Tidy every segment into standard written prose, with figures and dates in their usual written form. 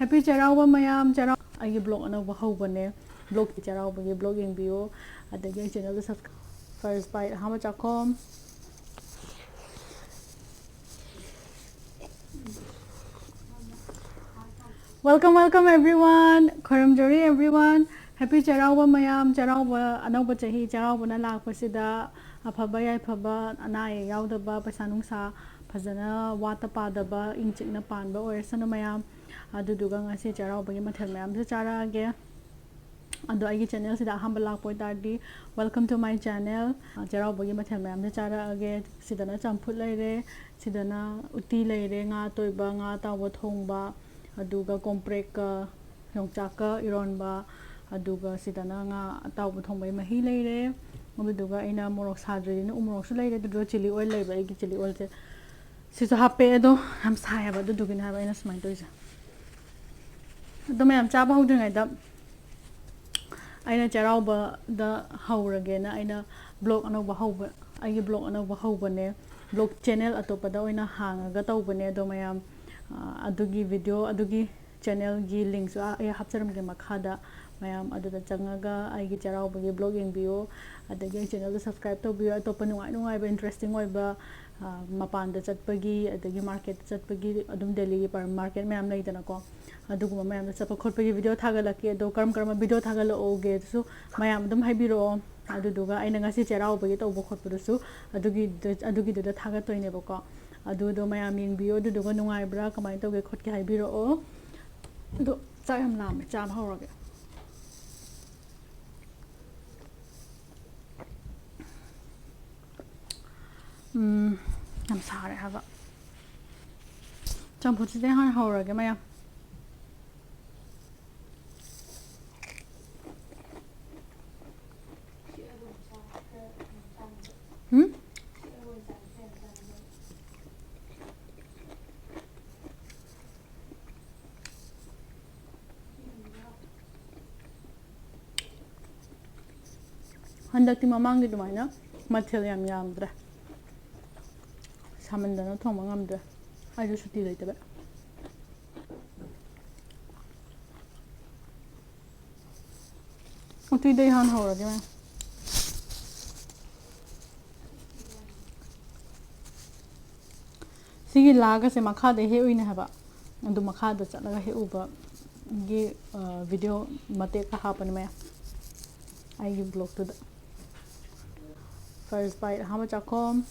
Happy Cheiraoba mayam Cheiraoba ai blog anova hobane blog Cheiraoba gi blog yengbiyo adagi channel da subscribe first bite hama chakom welcome everyone Kharamjori everyone Happy Cheiraoba mayam Cheiraoba anova chahi Cheiraoba na lakpasida afaba yaifaba anaye yaudaba paisa nungsa fazana wata padaba ingchikna panba oirsana mayam aduduga ngasi Cheiraoba gi mathel mayam se charage ado ai channel sida hamba lakpoi tardi welcome to my channel Cheiraoba gi mathel mayam se charage sidana champut leire sidana uti leire nga toiba nga tawa thongba aduga comprek ka yongchaka Eromba aduga sidana nga tawa thongba mahi leire aduga aina morok sadri na umrok su leire aduga chili oil leiba ai chili oil se siso hape do ham saya ba aduga na ba aina smai toisa ado mayam chaba hudungai da aina Cheiraoba da haurage na aina blog anova hauba ai blog anova haubane blog channel atopada oina hangaga tawbane do mayam adugi video adugi channel gi links ai hapcharam ge makhada mayam aduda changaga ai gi Cheiraoba gi blog yengbiyo adagi channel da subscribe tawbiyo atopa nungai ba interesting oiba mapan da chatpagi adagi market chatpagi adum Delhi gi par market mayam leidana ko aduguma mayam da chapa khotpagi video thagalaki ado karam video thagala oge su mayam dum haibiro aduduga aina ngasi Cheiraoba gi tawbo khotpadu adugi da thagatoi ne bako adudo mayam yengbiyo aduduga nungai bra kamai tawge khotki haibiro o do chayam lame cham hawrage I'm sorry have a champut de han hawrage mayam handakti mamang di dumaina mathel yam yamdra samandana thongma ngamdra aiju suti leitaba Ooti dei han hawrage ma sigi laga se makha de he uina haba adu makha da chalaga he uba gi video mate ka hapan me ai gi blog to the first bite hama chakom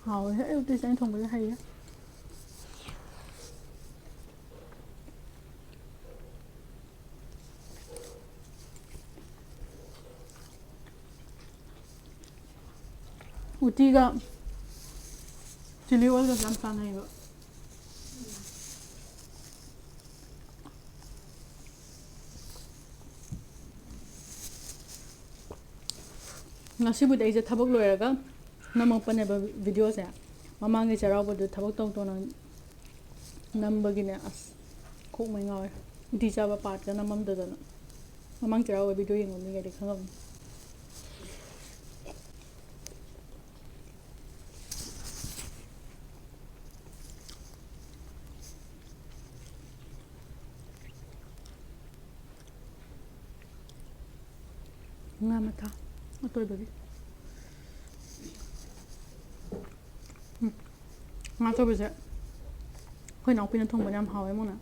how he uti sang thong ba hay uti ga chili oil ga lam sana iba ngasi bu dai je thabak loiraga namang paneba video se mamang ge Cheiraoba du thabak tong tona nambagi ne as khok mai ngaw di chaba part ga namam da da mamang Cheiraoba video yeng mi ge de khangam nga mata atoy bagi nga to bise khoi nong pin thong ba yam hawe mo na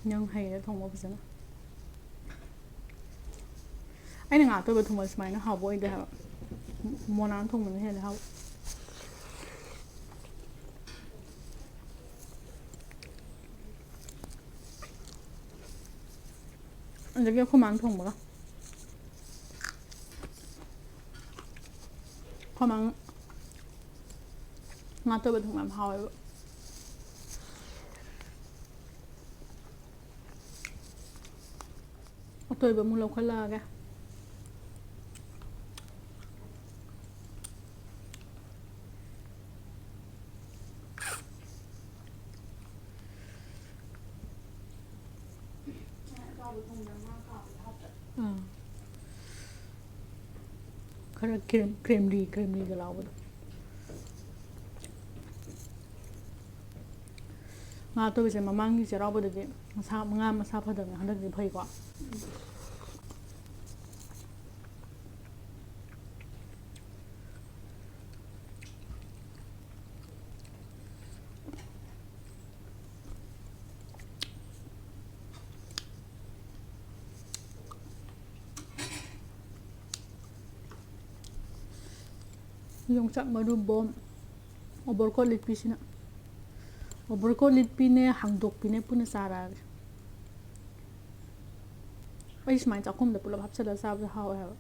nyang hay da thong ba bise na ai na nga to ba thong ba smai na haw boy da mo nan thong ba he da haw anjagi khomang thong ba khomang nga to ba thong am haw atoy ba mu lo khala ga खरा क्रेमली का लाउबदो nga to bise mamang Cheiraoba de masa nga masa phada nga handak di phai ko yung sak maru bom obor ko lit pisina obor ko lit pine hangdok pine puna sara ai smai chakum da pula bhap chala sab ha ha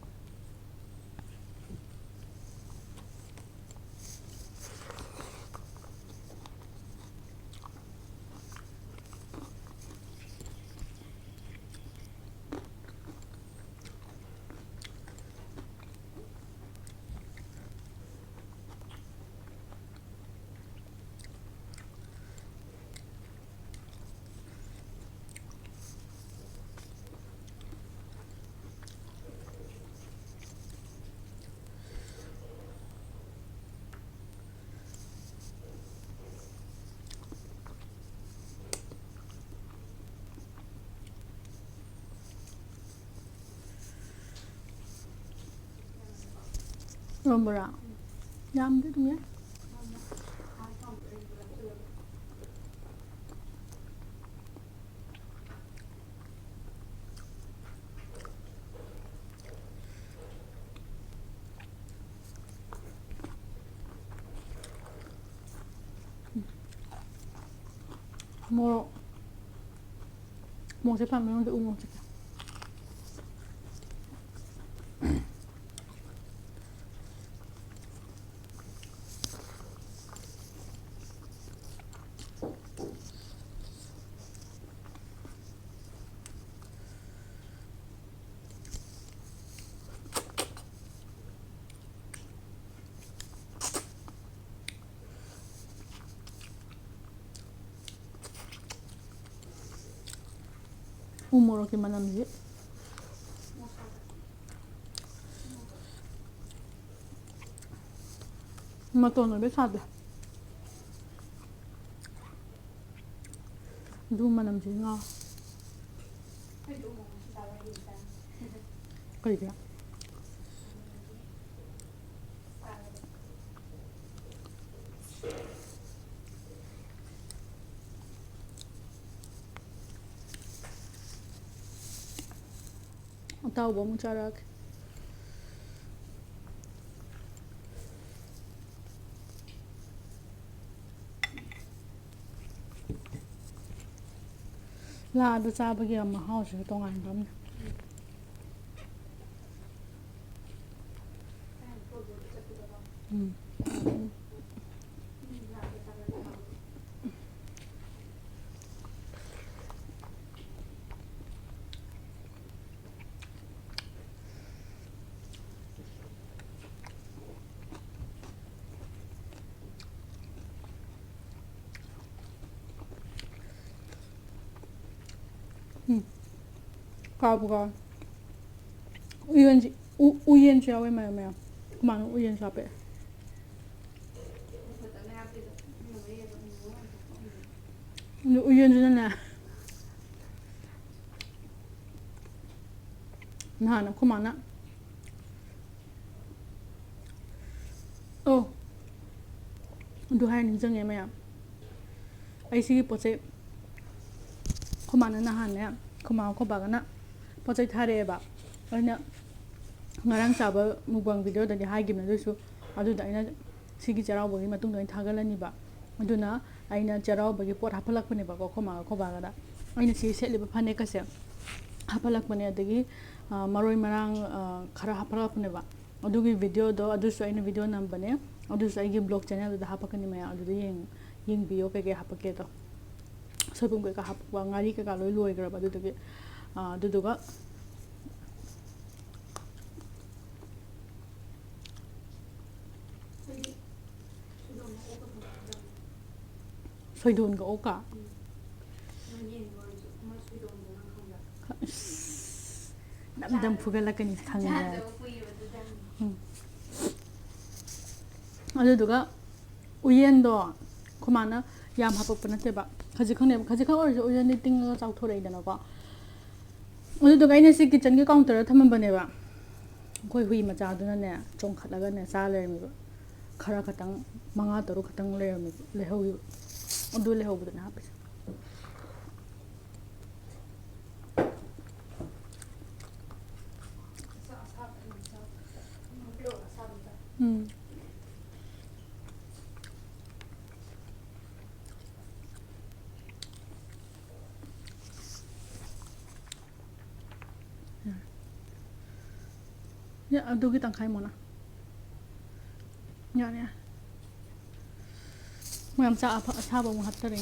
Eromba yam de dum ya mo se pa me de umo se umoro ki manam ji matono be sabe du manam ji nga kali dia tahu bom carak la da cabagi amma hausa tongan dam kabuga uyen ji awe ma ma kuma uyen sape uyen ji na kuma na oh du hai ning jang ye ma ya ai si poche kuma na han ya kuma ko ba na poche thare ba aina ngarang chaba mukbang video da hai gim na du adu da aina sigi Cheiraoba gi matung da thagalani ba aduna aina Cheiraoba gi pot hapalak pane ba ko kuma ko ba ga da aina si set liba phane ka se hapalak pane adagi maroi marang khara hapalak pane ba adugi video do adu so aina video nam bane adu so ai blog channel da hapakani ma adu yeng bio ke hapake to soibum ke ka hapwa ngari ke ka loi gra ba adu ga soidon ga oka ꯅꯝꯗꯝ ꯐꯨꯒꯠꯂꯛꯀꯅꯤ ꯈꯪꯉꯦ ꯑꯗꯨꯗꯨꯒ ꯎꯌꯦꯟꯗꯣ ꯈꯨꯃꯥꯅ ꯌꯥꯝ ꯍꯥꯄꯛꯄ ꯅꯠꯇꯦꯕ ꯈꯖꯤꯛꯈꯛꯅꯦꯕ ꯈꯖꯤꯛꯈꯛ ꯑꯣꯏꯔꯁꯨ ꯎꯌꯦꯟꯗꯤ ꯇꯤꯡꯉꯒ ꯆꯥꯎꯊꯣꯔꯛꯏꯗꯅꯀꯣ ꯑꯗꯨꯗꯨꯒ ꯑꯩꯅ ꯁꯤ ꯀꯤꯆꯟꯒꯤ ꯀꯥꯎꯟꯇꯔꯗ ꯊꯝꯃꯝꯕꯅꯦꯕ ꯑꯩꯈꯣꯏ ꯍꯨꯏ ꯃꯆꯥꯗꯨꯅꯅꯦ ꯆꯣꯡꯈꯠꯂꯒꯅꯦ ꯆꯥ ꯂꯩꯔꯝꯃꯤꯕ ꯈꯔ ꯈꯛꯇꯪ 5-6 ꯈꯛꯇꯪ ꯂꯩꯔꯝꯃꯤꯕ ꯂꯩꯍꯧꯈꯤꯕ ꯑꯗꯨ ꯂꯩꯍꯧꯕꯗꯨꯅꯦ ꯍꯥꯞꯄꯤꯁꯦ ꯑꯗꯨꯒꯤ ꯇꯪꯈꯥꯏ ꯃꯣꯅ ꯌꯥꯔꯦ ꯃꯌꯥꯝ ꯆꯥꯛ ꯑꯁꯥꯕ ꯑꯃꯨꯛ ꯍꯥꯞꯇꯔꯦ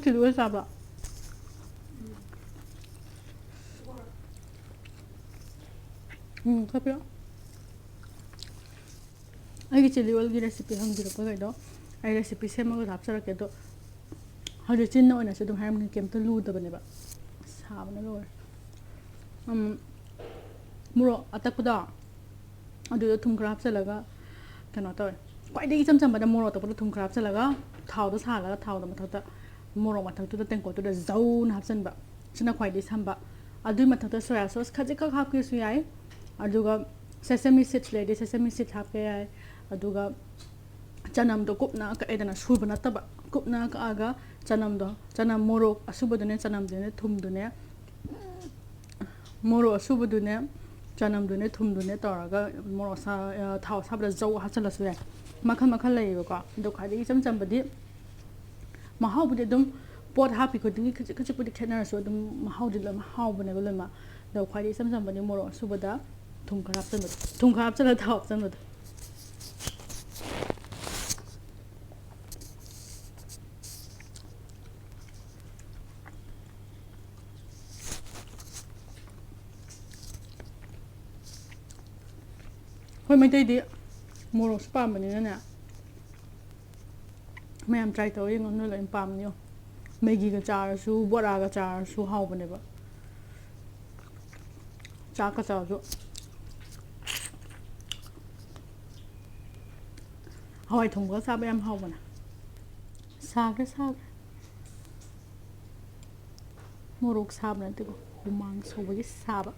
ꯆꯤꯜꯂꯤ ꯆꯥꯕ꯭ꯔꯣ ꯈꯔ ꯑꯩꯒꯤ ꯆꯤꯜꯂꯤ ꯑꯣꯏꯜꯒꯤ ꯔꯦꯁꯤꯄꯤ ꯍꯪꯕꯤꯔꯛꯄꯈꯩꯗꯣ ꯑꯩ ꯔꯦꯁꯤꯄꯤ ꯁꯦꯝꯃꯒ ꯍꯥꯞꯆꯔꯛꯀꯦ ꯑꯗꯣ ꯍꯧꯖꯤꯛ ꯆꯤꯟꯅ ꯑꯣꯏꯅꯁꯨ ꯑꯗꯨꯝ ꯍꯥꯏꯔꯝꯒꯦ ꯀꯩꯝꯇ ꯂꯨꯗꯕꯅꯦꯕ ꯁꯥꯕꯅ ꯂꯣꯏꯔꯦ ꯃꯣꯔꯣꯛ ꯑꯇꯦꯛꯄꯗꯣ ꯑꯗꯨꯗ ꯊꯨꯝ ꯈꯔ ꯍꯥꯞꯆꯤꯜꯂꯒ ꯀꯩꯅꯣ ꯇꯧꯋꯦ ꯈ꯭ꯋꯥꯏꯗꯒꯤ ꯏꯆꯝ ꯆꯝꯕꯗ ꯃꯣꯔꯣꯛ ꯑꯇꯦꯛꯄꯗ ꯊꯨꯝ ꯈꯔ ꯍꯥꯞꯆꯤꯜꯂꯒ ꯊꯥꯎꯗ ꯁꯥꯍꯜꯂꯒ ꯊꯥꯎꯗ ꯃꯊꯛꯇ ꯃꯣꯔꯣꯛ ꯃꯊꯛꯇꯨꯗ ꯇꯦꯡꯀꯣꯠꯇꯨꯗ ꯖꯧꯅ ꯍꯥꯞꯆꯤꯟꯕ ꯁꯤꯅ ꯈ꯭ꯋꯥꯏꯗꯒꯤ ꯁꯝꯕ ꯑꯗꯨꯒꯤ ꯃꯊꯛꯇ ꯁꯣꯌꯥ ꯁꯣꯁ ꯈꯖꯤꯛꯈꯛ ꯍꯥꯞꯀꯦꯁꯨ ꯌꯥꯏ ꯑꯗꯨꯒ ꯁꯦꯁꯦꯃꯤ ꯁꯤꯗ꯭ꯁ ꯂꯩꯔꯗꯤ ꯁꯦꯁꯦꯃꯤ ꯁꯤꯗ꯭ꯁ ꯍꯥꯞꯄ ꯌꯥꯏ ꯑꯗꯨꯒ ꯆꯅꯝꯗꯣ ꯀꯨꯞꯅ ꯀꯛꯑꯦꯗꯅ ꯁꯨꯕ ꯅꯠꯇꯕ ꯀꯨꯞꯅ ꯀꯛꯑꯒ ꯆꯅꯝ ꯃꯣꯔꯣꯛ ꯑꯁꯨꯕꯗꯨꯅꯦ ꯆꯅꯝꯗꯨꯅꯦ ꯊꯨꯝꯗꯨꯅꯦ ꯃꯣꯔꯣꯛ ꯑꯁꯨꯕꯗꯨꯅꯦ ꯆꯅꯝꯗꯨꯅꯦ ꯊꯨꯝꯗꯨꯅꯦ ꯇꯧꯔꯒ ꯃꯣꯔꯣꯛ ꯊꯥꯎ ꯑꯁꯥꯕꯗ ꯖꯧ ꯍꯥꯞꯆꯤꯜꯂꯁꯨ ꯌꯥꯏ ꯃꯈꯜ ꯃꯈꯜ ꯂꯩꯌꯦꯕꯀꯣ ꯑꯗꯣ ꯈ꯭ꯋꯥꯏꯗꯒꯤ ꯏꯆꯝ ꯆꯝꯕꯗꯤ ꯃꯍꯥꯎꯕꯨꯗꯤ ꯑꯗꯨꯝ ꯄꯣꯠ ꯍꯥꯞꯄꯤ ꯈꯨꯗꯤꯡꯒꯤ ꯈꯖꯤꯛ ꯈꯖꯤꯛꯄꯨꯗꯤ ꯈꯦꯠꯅꯔꯁꯨ ꯑꯗꯨꯝ ꯃꯍꯥꯎꯗꯤ ꯂꯣꯏꯅ ꯍꯥꯎꯕꯅꯦꯕ ꯂꯣꯏꯅꯃꯛ ꯑꯗꯣ ꯈ꯭ꯋꯥꯏꯗꯒꯤ ꯏꯆꯝ ꯆꯝꯕꯗꯤ ꯃꯣꯔꯣꯛ ꯑꯁꯨꯕꯗ ꯊꯨꯝ ꯈꯔ ꯍꯥꯞꯆꯤꯟꯕꯗꯣ ꯊꯨꯝ ꯈꯔ ꯍꯥꯞꯆꯤꯜꯂꯒ ꯊꯥꯎ ꯍꯥꯞꯆꯤꯟꯕꯗꯣ ꯑꯩꯈꯣꯏ ꯃꯩꯇꯩꯗꯤ ꯃꯣꯔꯣꯛꯁꯨ ꯄꯥꯝꯕꯅꯤꯅꯅꯦ ꯃꯌꯥꯝ ꯇ꯭ꯔꯥꯏ ꯇꯧꯔ ꯌꯦꯡꯉꯣ ꯅꯣꯏ ꯂꯣꯏꯅ ꯄꯥꯝꯅꯤꯌꯣ ꯃꯦꯒꯤꯒ ꯆꯥꯔꯁꯨ ꯕꯣꯔꯥꯒ ꯆꯥꯔꯁꯨ ꯍꯥꯎꯕꯅꯦꯕ ꯆꯥꯛꯀ ꯆꯥꯔꯁꯨ ꯍꯋꯥꯏ ꯊꯣꯡꯕꯒ ꯆꯥꯕ ꯌꯥꯝ ꯍꯥꯎꯕꯅꯦ ꯁꯥꯈ꯭ꯔꯦ ꯃꯣꯔꯣꯛ ꯁꯥꯕ ꯅꯠꯇꯦꯀꯣ ꯍꯨꯃꯥꯡ ꯁꯧꯕꯒꯤ ꯁꯥꯕ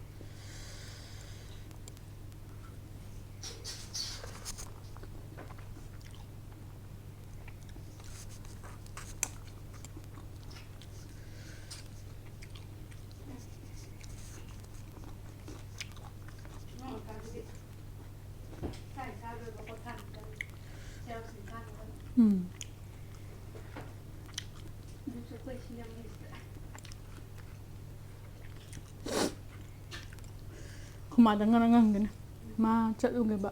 ꯈꯨꯃꯥꯗ ꯉꯔꯥꯡ ꯉꯪꯒꯅꯤ ꯃꯥ ꯆꯠꯂꯨꯒꯦꯕ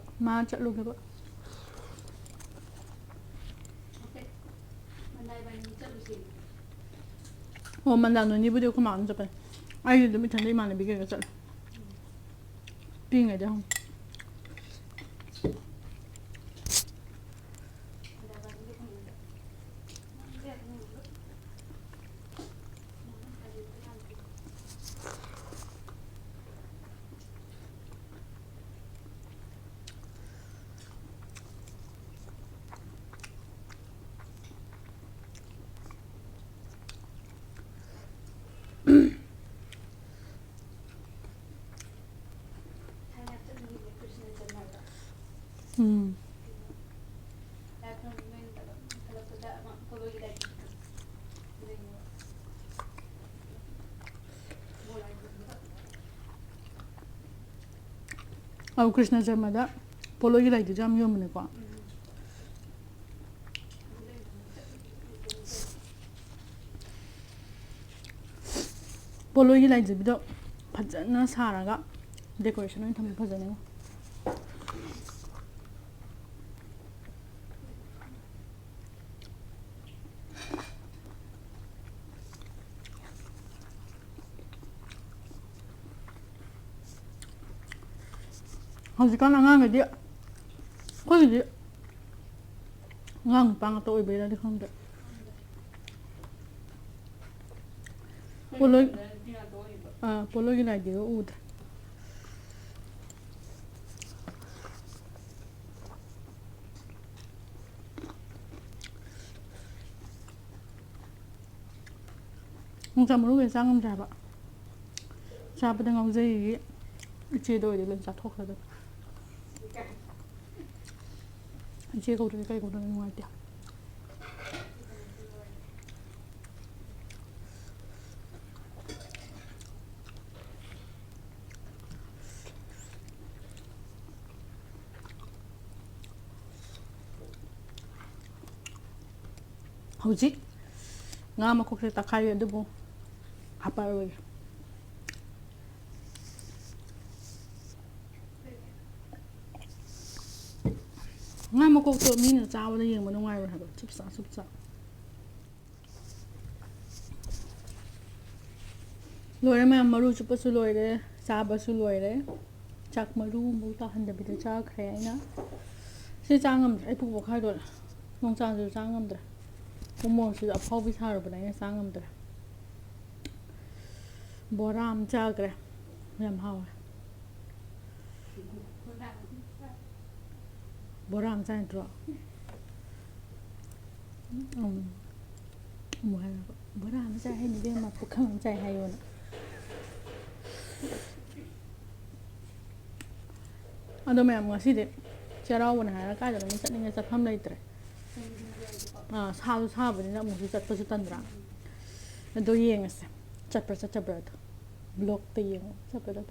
ꯑꯣ ꯃꯟꯗꯥ ꯅꯣꯏꯅꯤꯕꯨꯗꯤ ꯑꯩꯈꯣꯏ ꯃꯥ ꯑꯗꯨꯝ ꯆꯠꯄꯅꯦ ꯑꯩꯗꯤ ꯑꯗꯨꯝ ꯏꯊꯟꯗ ꯏꯃꯥꯟꯅꯕꯤ ꯀꯩꯒ ꯆꯠꯂꯦ ꯄꯤꯛꯏꯉꯩꯗ ꯍꯪꯉꯨ Oh, Krishna Jamada, Polo you like the jam human. Polo you like the video, Pazana Saraga, decoration and Tommy Pazano. How's it gonna hang it? What is it? Ngang pang to be the conda. Polo you like the wood. Some room sang Java. Sabbath of the Chedo, the lens at talk. She go to the guy go to the idea. How's nga makok sa takay adobo haparoy nga makok to min na chawa na yeng mo nungay ra ba chupsa loire ma maru chupa su loire saba su loire chak maru mu ta han da bi da cha khre na si changam ai pu bo khai do nong chang ju changam da Omo should a hobby her, but I sang him there. Boram Jagre, Yam how Boram Sandra. Boram say, hey, you must come and say, hey, I don't remember. See it. Cheiraoba and I got it sitting as a pump later. House having that movie at Positandra. And do yings, chapter such a bird. Block the ying, chapter.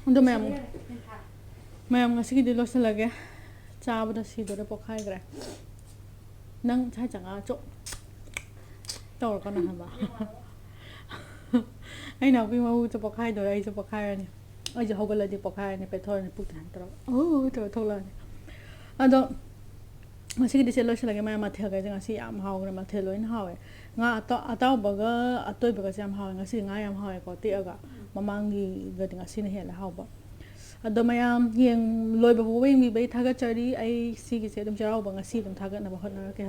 And the ma'am, see the loss like Chab the seed of the Pokhagre. Nang Chachanga chop. Talk on a hammer. I know we moved to Pokhai, the race of Pokhai. I just hope I let the Pokhai and Petor and put hand. Oh, to a tolan. I don't. Masih di selo sila kaya mathel kaya jangan si am hau na mathelo in hau nga atau baga atoi baga si am hau nga si nga am hau ko ti aga mamangi ga nga si na hela hau ba ado mayam yang loi ba wing mi bai thaga chari ai si ki se dum Cheiraoba nga si dum thaga na ba hot na ke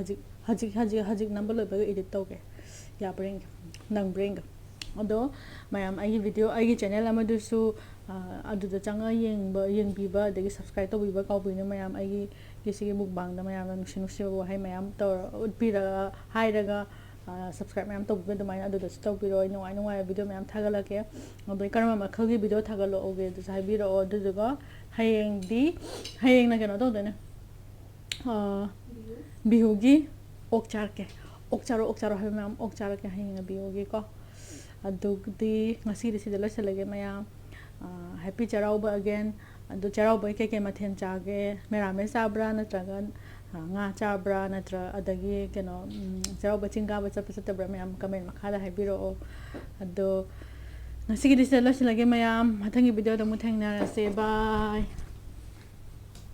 hajik number loi ba edit to ke ya bring nang bring ado mayam ai video ai channel amadu su adu da changa yang bi ba de subscribe to bi ba ka bi na mayam ai Kisi mukbang na mayam ng sinusibo hay mayam to udpira hay daga subscribe mayam to video mayam ado to biro ino video mayam thagala ke odo karma makhagi video thagalo oge to sai biro odo daga hayeng na keno to dene bihugi okchar hay mayam okchar ke hayeng na bihugi ko ado di ngasi si dala salage mayam happy Cheiraoba again ado Cheiraoba ke mathen chage merame sabra natraga nga chabra natra adagi keno Cheiraoba chinga ba chapa bra mayam comment makhala haibiro ado nasigi disala silage mayam mathangi video da muthang na se bye